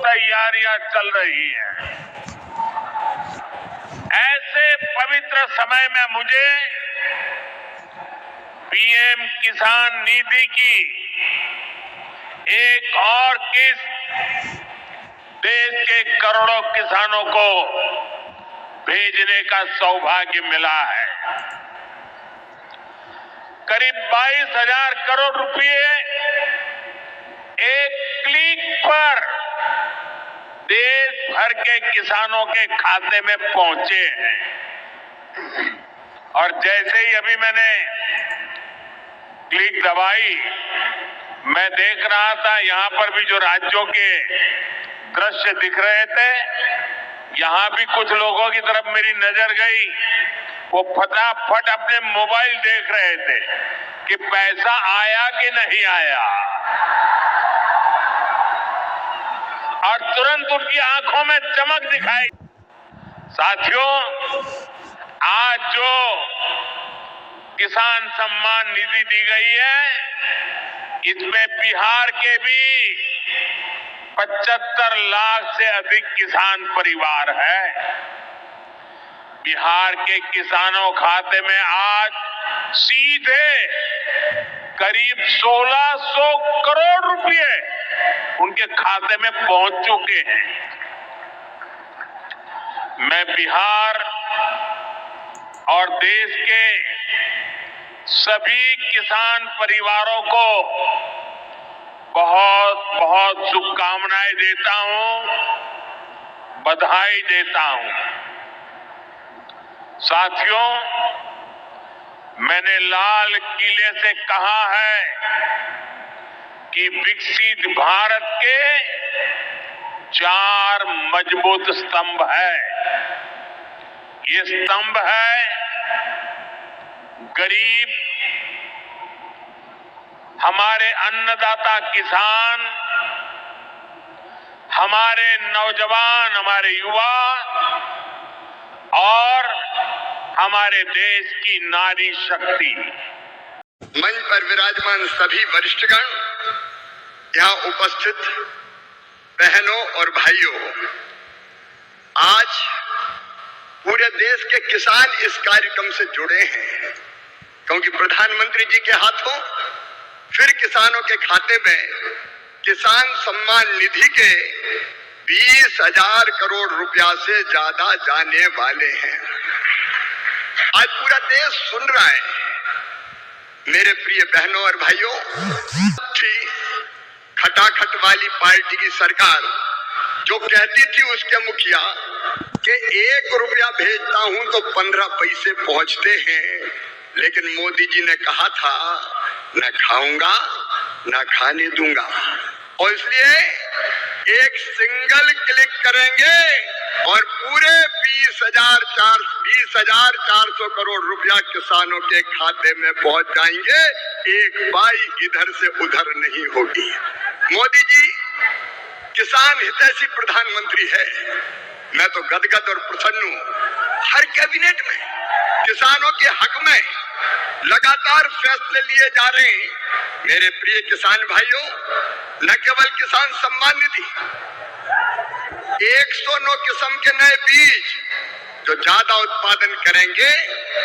तैयारियां चल रही हैं। ऐसे पवित्र समय में मुझे पीएम किसान निधि की एक और किस्त देश के करोड़ों किसानों को भेजने का सौभाग्य मिला है। करीब 22,000 करोड़ रुपए एक क्लिक पर देश भर के किसानों के खाते में पहुंचे हैं। और जैसे ही अभी मैंने क्लिक दबाई, मैं देख रहा था यहां पर भी जो राज्यों के दृश्य दिख रहे थे, यहां भी कुछ लोगों की तरफ मेरी नजर गई। वो फटाफट अपने मोबाइल देख रहे थे कि पैसा आया कि नहीं आया, और तुरंत उनकी आंखों में चमक दिखाई। साथियों, आज जो किसान सम्मान निधि दी गई है, इसमें बिहार के भी 75 लाख से अधिक किसान परिवार है। बिहार के किसानों खाते में आज सीधे करीब 1600 करोड़ रुपए उनके खाते में पहुंच चुके हैं। मैं बिहार और देश के सभी किसान परिवारों को बहुत बहुत शुभकामनाएं देता हूं, बधाई देता हूं। साथियों, मैंने लाल किले से कहा है कि विकसित भारत के 4 मजबूत स्तंभ है। ये स्तंभ है गरीब, हमारे अन्नदाता किसान, हमारे नौजवान, हमारे युवा और हमारे देश की नारी शक्ति। मंच पर विराजमान सभी वरिष्ठगण, यहाँ उपस्थित बहनों और भाइयों, आज पूरे देश के किसान इस कार्यक्रम से जुड़े हैं, क्योंकि प्रधानमंत्री जी के हाथों फिर किसानों के खाते में किसान सम्मान निधि के 20,000 करोड़ रुपया से ज्यादा जाने वाले हैं। आज पूरा देश सुन रहा है। मेरे प्रिय बहनों और भाइयों, खटाखट वाली पार्टी की सरकार जो कहती थी उसके मुखिया कि 1 रुपया भेजता हूं तो 15 पैसे पहुंचते हैं, लेकिन मोदी जी ने कहा था न खाऊंगा न खाने दूंगा। और इसलिए एक सिंगल क्लिक करेंगे और पूरे 20,400 करोड़ रुपया किसानों के खाते में पहुंच जाएंगे। एक पाई इधर से उधर नहीं होगी। मोदी जी किसान हितैषी प्रधानमंत्री है। मैं तो गदगद और प्रसन्न हूं। हर कैबिनेट में किसानों के हक में लगातार फैसले लिए जा रहे हैं। मेरे प्रिय किसान भाइयों, न केवल किसान सम्मान निधि, 109 किस्म के नए बीज जो ज्यादा उत्पादन करेंगे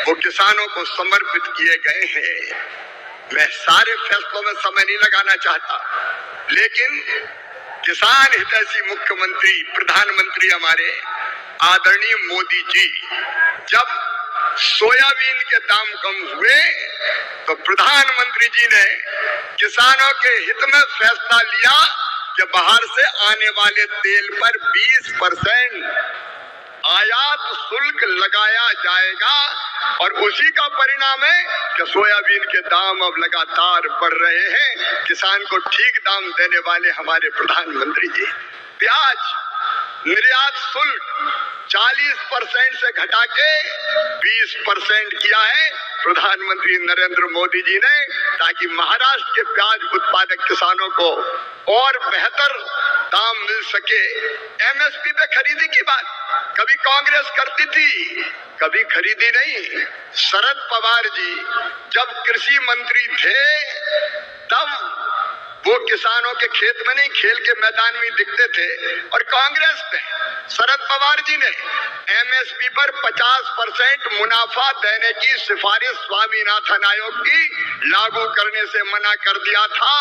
वो किसानों को समर्पित किए गए हैं। मैं सारे फैसलों में समय नहीं लगाना चाहता, लेकिन किसान हितैषी मुख्यमंत्री प्रधानमंत्री हमारे आदरणीय मोदी जी जब सोयाबीन के दाम कम हुए तो प्रधानमंत्री जी ने किसानों के हित में फैसला लिया कि बाहर से आने वाले तेल पर 20% आयात शुल्क लगाया जाएगा, और उसी का परिणाम है कि सोयाबीन के दाम अब लगातार बढ़ रहे हैं। किसान को ठीक दाम देने वाले हमारे प्रधानमंत्री जी। प्याज निर्यात शुल्क 40% से घटा के 20% किया है प्रधानमंत्री नरेंद्र मोदी जी ने, ताकि महाराष्ट्र के प्याज उत्पादक किसानों को और बेहतर दाम मिल सके। एमएसपी पे खरीदी की बात कभी कांग्रेस करती थी, कभी खरीदी नहीं। शरद पवार जी जब कृषि मंत्री थे तब वो किसानों के खेत में नहीं, खेल के मैदान में दिखते थे। और कांग्रेस ने, शरद पवार जी ने एमएसपी पर 50% मुनाफा देने की सिफारिश स्वामीनाथन आयोग की लागू करने से मना कर दिया था।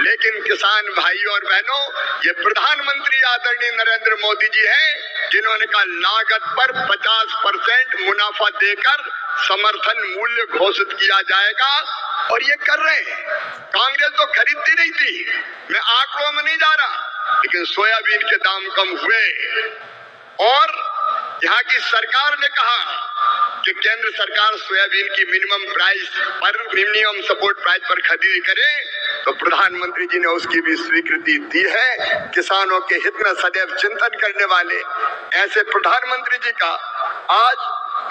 लेकिन किसान भाइयों और बहनों, ये प्रधानमंत्री आदरणीय नरेंद्र मोदी जी हैं जिन्होंने कहा लागत पर 50% मुनाफा देकर समर्थन मूल्य घोषित किया जाएगा, और ये कर रहे हैं। कांग्रेस तो खरीदती नहीं थी, मैं आंकड़ों में नहीं जा रहा, लेकिन सोयाबीन के दाम कम हुए और यहाँ की सरकार ने कहा कि केंद्र सरकार सोयाबीन की मिनिमम सपोर्ट प्राइस पर खरीदी करे, तो प्रधानमंत्री जी ने उसकी भी स्वीकृति दी है। किसानों के हित में सदैव चिंतन करने वाले ऐसे प्रधानमंत्री जी का आज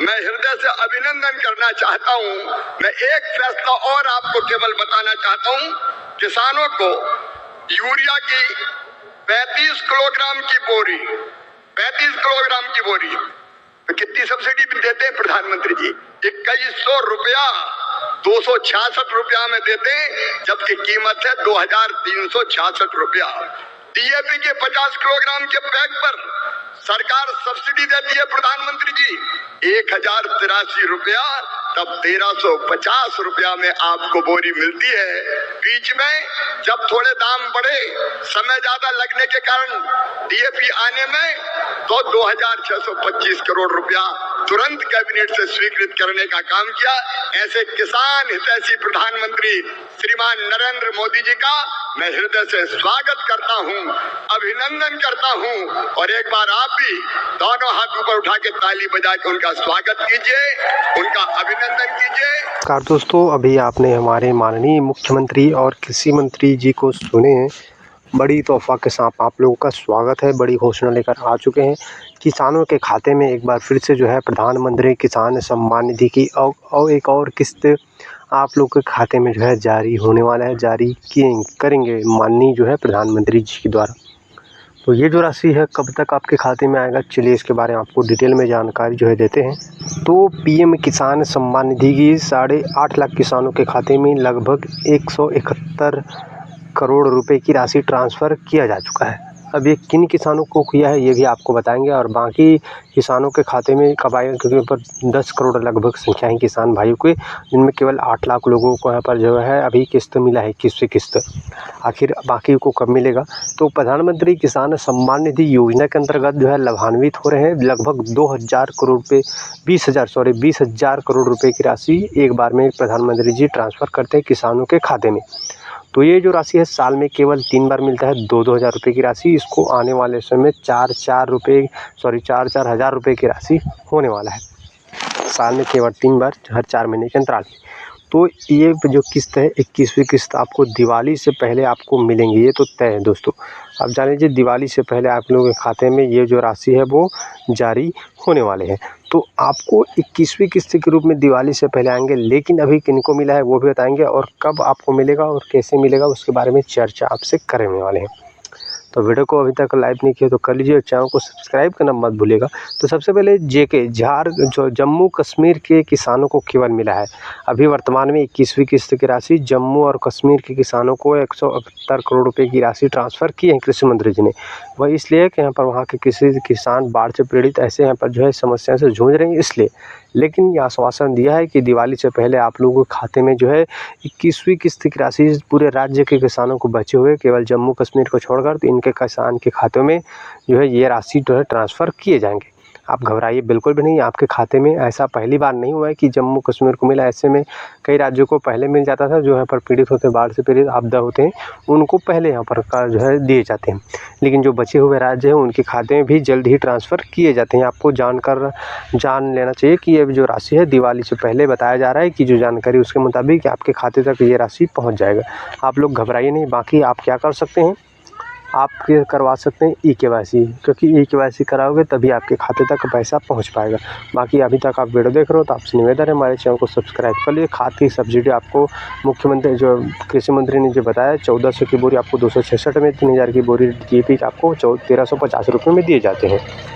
मैं हृदय से अभिनंदन करना चाहता हूं। मैं एक फैसला और आपको केवल बताना चाहता हूं, किसानों को यूरिया की 35 किलोग्राम की बोरी, 35 किलोग्राम की बोरी तो कितनी सब्सिडी भी देते हैं प्रधानमंत्री जी? 2100 रुपया, 266 रुपया में देते, जबकि कीमत है 2366 रुपया। डीएपी के 50 किलोग्राम के बैग पर सरकार सब्सिडी देती है प्रधानमंत्री जी 1083 रुपया, तब 1350 रुपया में आपको बोरी मिलती है। बीच में जब थोड़े दाम बढ़े, समय ज्यादा लगने के कारण डीएपी आने में, तो 2625 करोड़ रुपया तुरंत कैबिनेट से स्वीकृत करने का काम किया। ऐसे किसान हितैषी प्रधानमंत्री श्रीमान नरेंद्र मोदी जी का मैं हृदय से स्वागत करता हूं, अभिनंदन करता हूं, और एक बार आप भी दोनों हाथ ऊपर उठा के ताली बजा के उनका स्वागत कीजिए, उनका अभिनंदन कीजिए। नमस्कार दोस्तों, अभी आपने हमारे माननीय मुख्यमंत्री और कृषि मंत्री जी को सुने हैं। बड़ी तोहफा के साथ आप लोगों का स्वागत है, बड़ी घोषणा लेकर आ चुके हैं। किसानों के खाते में एक बार फिर से जो है प्रधानमंत्री किसान सम्मान निधि की और एक और किस्त आप लोग के खाते में जो है जारी होने वाला है, जारी करेंगे माननीय जो है प्रधानमंत्री जी के द्वारा। तो ये जो राशि है कब तक आपके खाते में आएगा, चलिए इसके बारे में आपको डिटेल में जानकारी जो है देते हैं। तो पीएम किसान सम्मान निधि की 8.5 लाख किसानों के खाते में लगभग 171 करोड़ रुपए की राशि ट्रांसफ़र किया जा चुका है। अब ये किन किसानों को किया है ये भी आपको बताएंगे, और बाकी किसानों के खाते में कब आएगा, क्योंकि यहाँ पर 10 करोड़ लगभग संख्या है किसान भाइयों के, जिनमें केवल 8 लाख लोगों को यहाँ पर जो है अभी किस्त मिला है, 21वीं किस्त। आखिर बाकी को कब मिलेगा? तो प्रधानमंत्री किसान सम्मान निधि योजना के अंतर्गत जो है लाभान्वित हो रहे हैं लगभग 2000 करोड़ रुपये 20,000 करोड़ रुपये की राशि एक बार में प्रधानमंत्री जी ट्रांसफ़र करते हैं किसानों के खाते में। तो ये जो राशि है साल में केवल 3 बार मिलता है 2-2 हज़ार रुपये की राशि। इसको आने वाले समय में 4-4 हज़ार रुपये की राशि होने वाला है, साल में केवल 3 बार हर 4 महीने के अंतराल में। तो ये जो किस्त है 21वीं किस्त आपको दिवाली से पहले आपको मिलेंगी, ये तो तय है दोस्तों। आप जान लीजिए दिवाली से पहले आप लोगों के खाते में ये जो राशि है वो जारी होने वाले हैं। तो आपको 21वीं किस्त के रूप में दिवाली से पहले आएंगे, लेकिन अभी किनको मिला है वो भी बताएंगे, और कब आपको मिलेगा और कैसे मिलेगा उसके बारे में चर्चा आपसे करने वाले हैं। तो वीडियो को अभी तक लाइक नहीं किया तो कर लीजिए, और चैनल को सब्सक्राइब करना मत भूलिएगा। तो सबसे पहले जो जम्मू कश्मीर के किसानों को केवल मिला है अभी वर्तमान में 21वीं किस्त की राशि। जम्मू और कश्मीर के किसानों को 171 करोड़ रुपए की राशि ट्रांसफ़र की है कृषि मंत्री जी ने। वह इसलिए कि यहाँ पर वहाँ के किसी किसान बाढ़ से पीड़ित ऐसे यहाँ पर जो है समस्या से जूझ रहे हैं, इसलिए। लेकिन यह आश्वासन दिया है कि दिवाली से पहले आप लोगों के खाते में जो है 21वीं किस्त की राशि पूरे राज्य के किसानों को बचे हुए केवल जम्मू कश्मीर को छोड़कर, तो इनके किसान के खातों में जो है ये राशि जो है ट्रांसफ़र किए जाएंगे। आप घबराइए बिल्कुल भी नहीं, आपके खाते में ऐसा पहली बार नहीं हुआ है कि जम्मू कश्मीर को मिला। ऐसे में कई राज्यों को पहले मिल जाता था, जो यहाँ पर पीड़ित होते हैं, बाढ़ से पीड़ित आपदा होते हैं, उनको पहले यहाँ पर जो है दिए जाते हैं। लेकिन जो बचे हुए राज्य हैं उनके खाते में भी जल्द ही ट्रांसफ़र किए जाते हैं। आपको जान लेना चाहिए कि ये जो राशि है दिवाली से पहले बताया जा रहा है कि जो जानकारी उसके मुताबिक आपके खाते तक ये राशि पहुँच जाएगा। आप लोग घबराइए नहीं। बाकी आप क्या कर सकते हैं, आप करवा सकते हैं ई-केवाईसी, क्योंकि ई-केवाईसी कराओगे तभी आपके खाते तक पैसा पहुंच पाएगा। बाकी अभी तक आप वीडियो देख रहे हो तो आपसे निवेदन है हमारे चैनल को सब्सक्राइब कर लिए। खाद की सब्सिडी आपको मुख्यमंत्री जो कृषि मंत्री ने जो बताया 1400 की बोरी आपको 266 में, 3000 की बोरी डीएपी आपको 1350 रुपये में दिए जाते हैं।